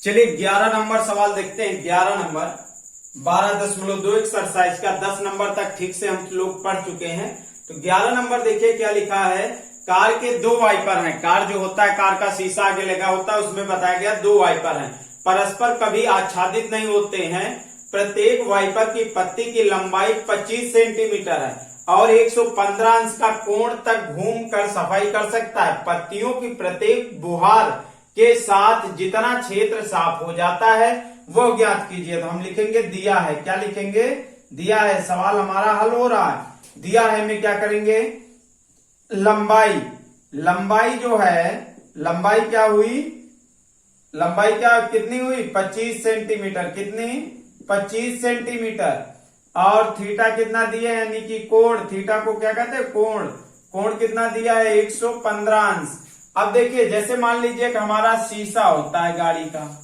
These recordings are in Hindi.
चलिए 11 नंबर सवाल देखते हैं। 11 नंबर 12.2 एक्सरसाइज का 10 नंबर तक ठीक से हम लोग पढ़ चुके हैं। तो 11 नंबर देखिए क्या लिखा है। कार के दो वाइपर हैं। कार जो होता है, कार का शीशा आगे लगा होता है, उसमें बताया गया दो वाइपर हैं, परस्पर कभी आच्छादित नहीं होते हैं। प्रत्येक वाइपर की पत्ती की लंबाई 25 सेंटीमीटर है और 115 अंश का कोण तक घूम कर सफाई कर सकता है। पत्तियों की प्रत्येक बुहार के साथ जितना क्षेत्र साफ हो जाता है वो ज्ञात कीजिए। तो हम लिखेंगे दिया है। क्या लिखेंगे? दिया है। सवाल हमारा हल हो रहा है। दिया है में क्या करेंगे? लंबाई, लंबाई जो है, लंबाई क्या हुई? लंबाई क्या कितनी हुई? 25 सेंटीमीटर। कितनी? 25 सेंटीमीटर। और थीटा कितना दिया है, यानी कि कोण, थीटा को क्या कहते हैं? कोण। कोण कितना दिया है? 115 अंश। अब देखिए, जैसे मान लीजिए कि हमारा शीशा होता है गाड़ी का,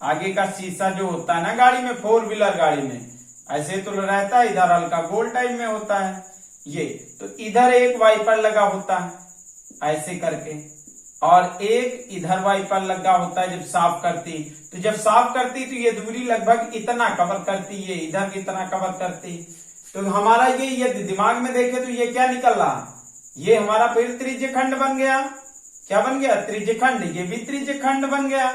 आगे का शीशा जो होता है ना गाड़ी में, फोर व्हीलर गाड़ी में ऐसे तो रहता है, इधर हल्का गोल टाइप में होता है ये। तो इधर एक वाइपर लगा होता है ऐसे करके, और एक इधर वाइपर लगा होता है जब साफ करती। तो जब साफ करती तो ये दूरी लगभग इतना कवर करती, ये इधर इतना कवर करती। तो हमारा ये दिमाग में देखे तो ये क्या निकल रहा? ये हमारा फिर त्रिज्यखंड बन गया। क्या बन गया? त्रिज्यखंड। ये भी त्रिज्यखंड बन गया।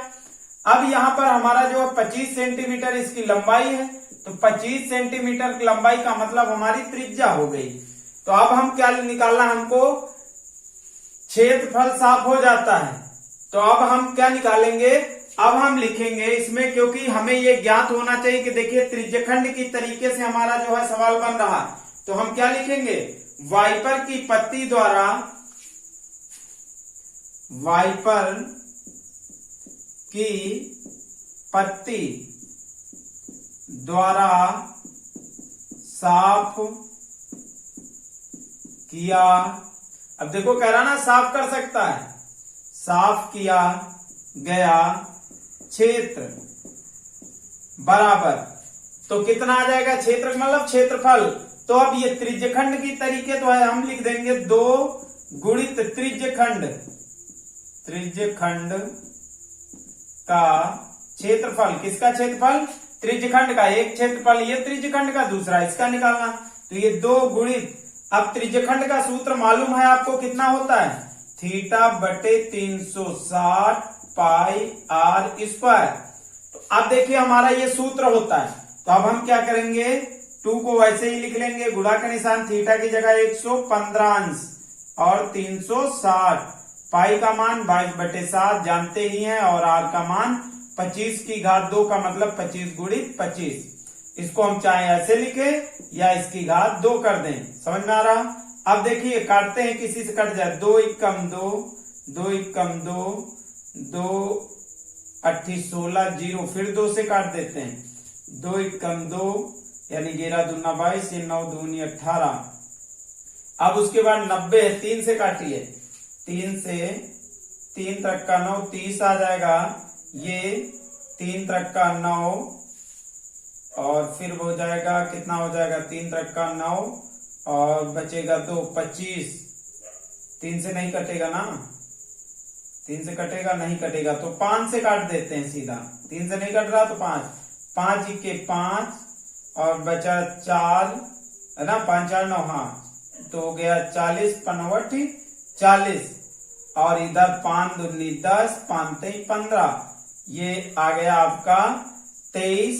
अब यहाँ पर हमारा जो 25 सेंटीमीटर इसकी लंबाई है, तो 25 सेंटीमीटर लंबाई का मतलब हमारी त्रिज्या हो गई। तो अब हम क्या निकालना? हमको क्षेत्रफल साफ हो जाता है। तो अब हम क्या निकालेंगे? अब हम लिखेंगे इसमें, क्योंकि हमें ये ज्ञात होना चाहिए कि देखिए त्रिज्यखंड की तरीके से हमारा जो है सवाल बन रहा। तो हम क्या लिखेंगे? वाइपर की पत्ती द्वारा, वाइपर की पत्ती द्वारा साफ किया। अब देखो कह रहा ना साफ कर सकता है। साफ किया गया क्षेत्र बराबर, तो कितना आ जाएगा? क्षेत्र मतलब क्षेत्रफल। तो अब ये त्रिज्यखंड की तरीके तो है, हम लिख देंगे 2 गुणित त्रिज्यखंड, त्रिज्यखंड का क्षेत्रफल। किसका क्षेत्रफल? त्रिज्यखंड का। एक क्षेत्रफल ये त्रिज्यखंड का, दूसरा इसका निकालना। तो ये 2 गुणित, अब त्रिज्यखंड का सूत्र मालूम है आपको कितना होता है? थीटा बटे 360 पाई आर स्क्वायर। तो अब देखिए हमारा ये सूत्र होता है। तो अब हम क्या करेंगे? 2 को वैसे ही लिख लेंगे, गुणा का निशान, थीटा की जगह 115 अंश और 360, पाई का मान 22/7 जानते ही हैं, और आर का मान 25 की घात 2 का मतलब 25 गुणित 25। इसको हम चाहे ऐसे लिखे या इसकी घात 2 कर दें। समझ में आ रहा? अब देखिए काटते हैं, किसी से कट जाए। 2 एकम 2, 2 एकम 2, 2 8 16 0, फिर 2 से काट देते हैं। 2 एकम 2 यानी 11 दूना 22, 9 दूनी 18। अब उसके बाद 90 है, 3 से काटिए। 3 से 3 तक का 9, 30 आ जाएगा। ये 3 तक का 9 और फिर हो जाएगा, कितना हो जाएगा? 3 तक का 9 और बचेगा 2, 25। 3 से नहीं कटेगा ना? 3 से कटेगा? नहीं कटेगा। तो 5 से काट देते हैं सीधा। 3 से नहीं कट रहा तो 5, 5 के 5 और बचा 4 है ना, 5 4 9, हाँ, तो हो गया 40, 55 40, और इधर 5 दूनी 10, 5 3 15, ये आ गया आपका 23।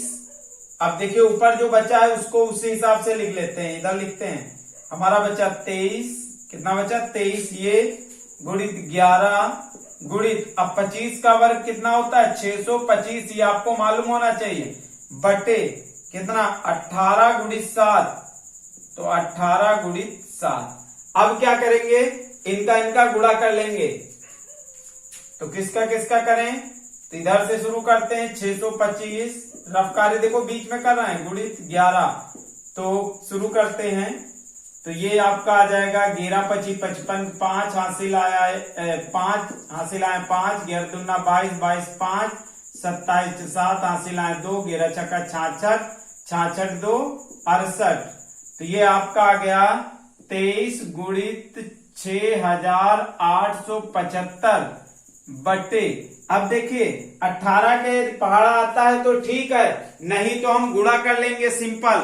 अब देखिए ऊपर जो बचा है उसको उसी हिसाब से लिख लेते हैं। इधर लिखते हैं, हमारा बचा 23, कितना बचा? 23, ये गुणित 11 गुणित, अब 25 का वर्ग कितना होता है? 625, ये आपको मालूम होना चाहिए, बटे कितना? 18 गुणित 7, तो 18 गुणित 7। अब क्या करेंगे? इनका गुणा कर लेंगे। तो किसका किसका करें? तो इधर से शुरू करते हैं। 625 रफ कार्य देखो बीच में कर रहे हैं, गुणित 11, तो शुरू करते हैं। तो ये आपका आ जाएगा 11 25 55, 5 हासिल आया है, 5 हासिल आए 5, 11 दूना 22, 22 5, 27 7 हासिल आए 2, 11 छक्का 66, 66 2 68। तो ये आपका आ गया 23 गुणित 6875 बटे अब देखिए 18 के पहाड़ा आता है तो ठीक है, नहीं तो हम गुणा कर लेंगे सिंपल।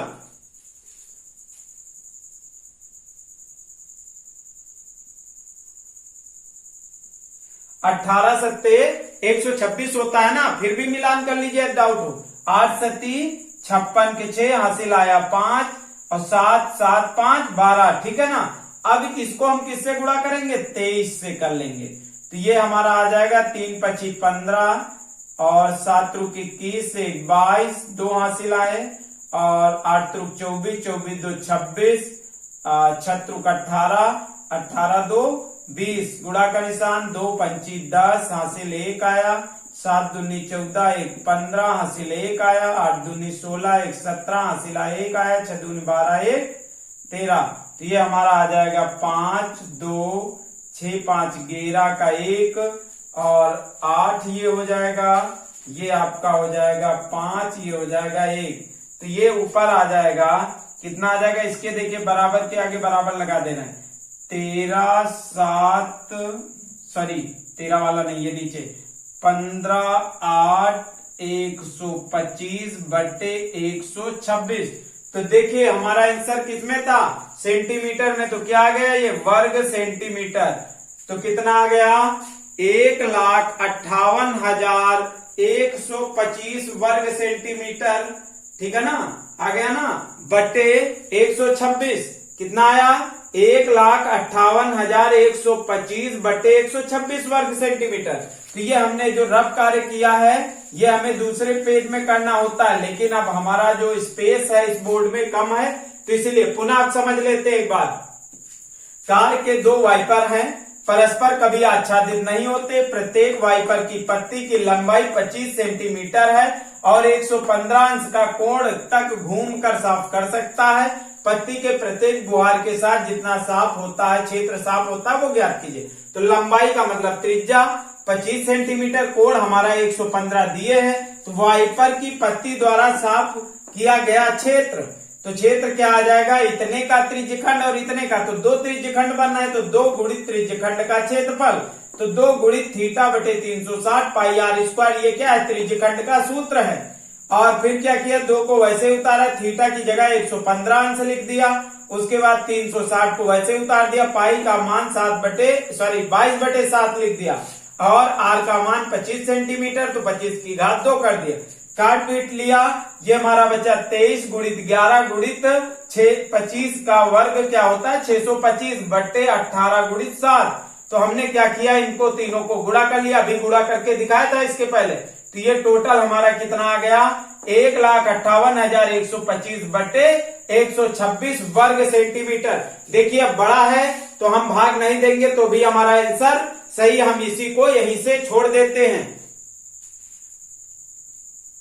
18 सत्ते 126 होता है ना, फिर भी मिलान कर लीजिए, डाउट हो। 8 सत्ती 56 के 6 हासिल आया 5 और 7 7 5 12, ठीक है ना। अब इसको हम किससे गुणा करेंगे? 23 से कर लेंगे, तो ये हमारा आ जाएगा 3 25 15 और 7 त्रुक 21 से 22, 2 हासिल आए और 8 त्रुक 24 24 2 26, 6 त्रुक 18 18 2 20, गुणा का निशान 2 पंची 10 हासिल 1 आया, 7 दूनी 14 1 15 हासिल 1 आया, 8 दूनी 16 1 17 हासिल 1 आया, 6 दूनी 12 1 13। तो ये हमारा आ जाएगा 5 2 6 5 11 का 1 और 8, ये हो जाएगा, ये आपका हो जाएगा 5, ये हो जाएगा 1। तो ये ऊपर आ जाएगा, कितना आ जाएगा? इसके देखिए बराबर के आगे बराबर लगा देना है, 13 7 सॉरी 13 वाला नहीं, ये नीचे 15 8 125 बटे 126। तो देखिए हमारा आंसर किसमें था? सेंटीमीटर में। तो क्या आ गया? ये वर्ग सेंटीमीटर। तो कितना आ गया? 1,58,125 वर्ग सेंटीमीटर, ठीक है ना, आ गया ना, बटे 126। कितना आया? 1,58,125 बटे 126 वर्ग सेंटीमीटर। तो ये हमने जो रफ कार्य किया है, ये हमें दूसरे पेज में करना होता है, लेकिन अब हमारा जो स्पेस है इस बोर्ड में कम है, तो इसीलिए पुनः आप समझ लेते हैं एक बार। कार के 2 वाइपर हैं, परस्पर कभी आच्छादित नहीं होते। प्रत्येक वाइपर की पत्ती की लंबाई 25 सेंटीमीटर है और 115 अंश का कोण तक घूमकर साफ कर सकता है। पत्ती के प्रत्येक बुहार के साथ जितना साफ होता है, क्षेत्र साफ होता है, वो ज्ञात कीजिए। तो लंबाई का मतलब त्रिज्या 25 सेंटीमीटर, कोण हमारा 115 दिए हैं, तो वाइपर की पत्ती द्वारा साफ किया गया क्षेत्र, तो क्षेत्र क्या आ जाएगा? इतने का त्रिज्यखंड और इतने का, तो 2 त्रिज्यखंड बनना है, तो 2 गुणित त्रिज्यखंड का क्षेत्रफल, तो 2 गुणित थीटा बटे 360 पाई आर स्क्वायर। ये क्या है? त्रिज्यखंड का सूत्र है। और फिर क्या किया? 2 को वैसे उतारा, थीटा की जगह 115 अंश लिख दिया, उसके बाद 360 को वैसे उतार दिया, पाई का मान 22 बटे 7 लिख दिया और आर का मान 25 सेंटीमीटर, तो 25 की घात 2 कर दिया, काट पीट लिया। ये हमारा बचा 23 गुणित 11 गुणित 25 का वर्ग क्या होता है? 625 बटे 18 गुणित 7। तो हमने क्या किया? इनको तीनों को गुणा कर लिया, अभी गुणा करके दिखाया था इसके पहले। तो ये टोटल हमारा कितना आ गया? 1,58,125 बटे 126 वर्ग सेंटीमीटर। देखिए बड़ा है तो हम भाग नहीं देंगे, तो भी हमारा आंसर सही, हम इसी को यहीं से छोड़ देते हैं।